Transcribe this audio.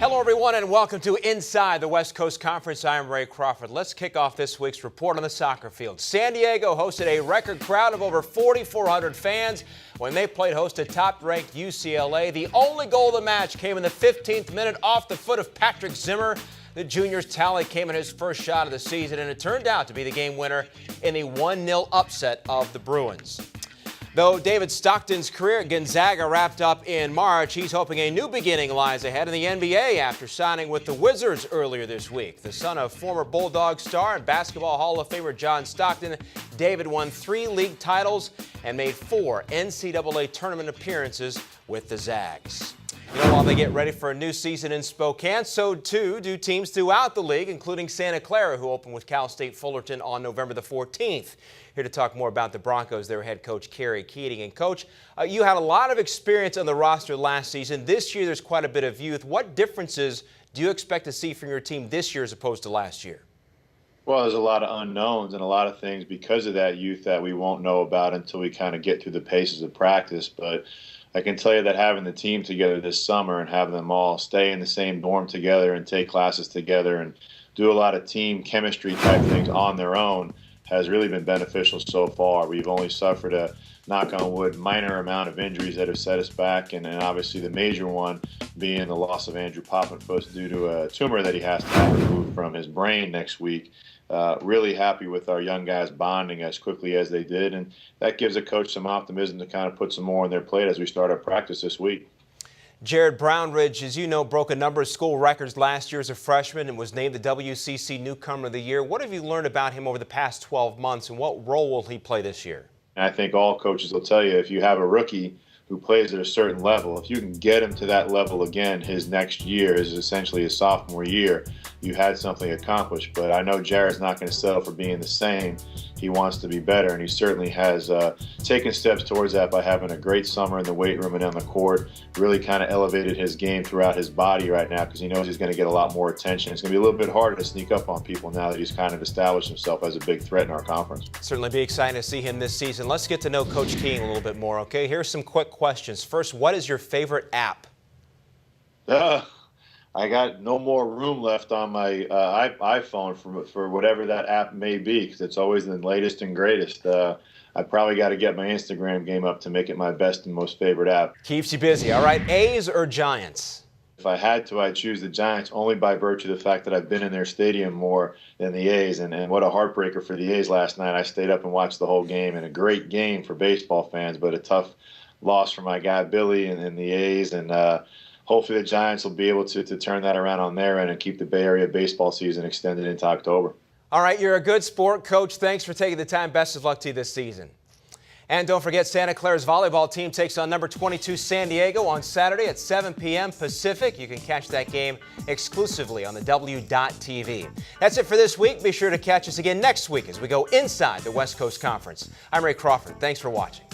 Hello, everyone, and welcome to Inside the West Coast Conference. I'm Ray Crawford. Let's kick off this week's report on the soccer field. San Diego hosted a record crowd of over 4,400 fans when they played host to top-ranked UCLA. The only goal of the match came in the 15th minute off the foot of Patrick Zimmer. The junior's tally came in his first shot of the season, and it turned out to be the game winner in the 1-0 upset of the Bruins. Though David Stockton's career at Gonzaga wrapped up in March, he's hoping a new beginning lies ahead in the NBA after signing with the Wizards earlier this week. The son of former Bulldog star and Basketball Hall of Famer John Stockton, David won 3 league titles and made 4 NCAA tournament appearances with the Zags. While they get ready for a new season in Spokane, so too do teams throughout the league, including Santa Clara, who opened with Cal State Fullerton on November the 14th. Here to talk more about the Broncos, their head coach, Kerry Keating. And Coach, you had a lot of experience on the roster last season. This year, there's quite a bit of youth. What differences do you expect to see from your team this year as opposed to last year? Well, there's a lot of unknowns and a lot of things because of that youth that we won't know about until we kind of get through the paces of practice. But I can tell you that having the team together this summer and having them all stay in the same dorm together and take classes together and do a lot of team chemistry type things on their own has really been beneficial so far. We've only suffered a, knock on wood, minor amount of injuries that have set us back, and obviously the major one being the loss of Andrew Poppenfuss due to a tumor that he has to have removed from his brain next week. Really happy with our young guys bonding as quickly as they did, and that gives a coach some optimism to kind of put some more on their plate as we start our practice this week. Jared Brownridge, as you know, broke a number of school records last year as a freshman and was named the WCC Newcomer of the Year. What have you learned about him over the past 12 months, and what role will he play this year? I think all coaches will tell you if you have a rookie who plays at a certain level, if you can get him to that level again his next year, is essentially his sophomore year, you had something accomplished. But I know Jared's not going to settle for being the same. He wants to be better, and he certainly has taken steps towards that by having a great summer in the weight room and on the court. Really kind of elevated his game throughout his body right now because he knows he's going to get a lot more attention. It's going to be a little bit harder to sneak up on people now that he's kind of established himself as a big threat in our conference. Certainly be exciting to see him this season. Let's get to know Coach Keating a little bit more, okay? Here's some quick questions. First, what is your favorite app? I got no more room left on my iPhone for whatever that app may be because it's always the latest and greatest. I probably got to get my Instagram game up to make it my best and most favorite app. Keeps you busy. All right, A's or Giants? If I had to, I'd choose the Giants only by virtue of the fact that I've been in their stadium more than the A's. And what a heartbreaker for the A's last night. I stayed up and watched the whole game, and a great game for baseball fans, but a tough loss for my guy Billy and the A's. And hopefully the Giants will be able to turn that around on their end and keep the Bay Area baseball season extended into October. All right, you're a good sport, Coach. Thanks for taking the time. Best of luck to you this season. And don't forget, Santa Clara's volleyball team takes on number 22 San Diego on Saturday at 7 p.m. Pacific. You can catch that game exclusively on the W.TV. That's it for this week. Be sure to catch us again next week as we go inside the West Coast Conference. I'm Ray Crawford. Thanks for watching.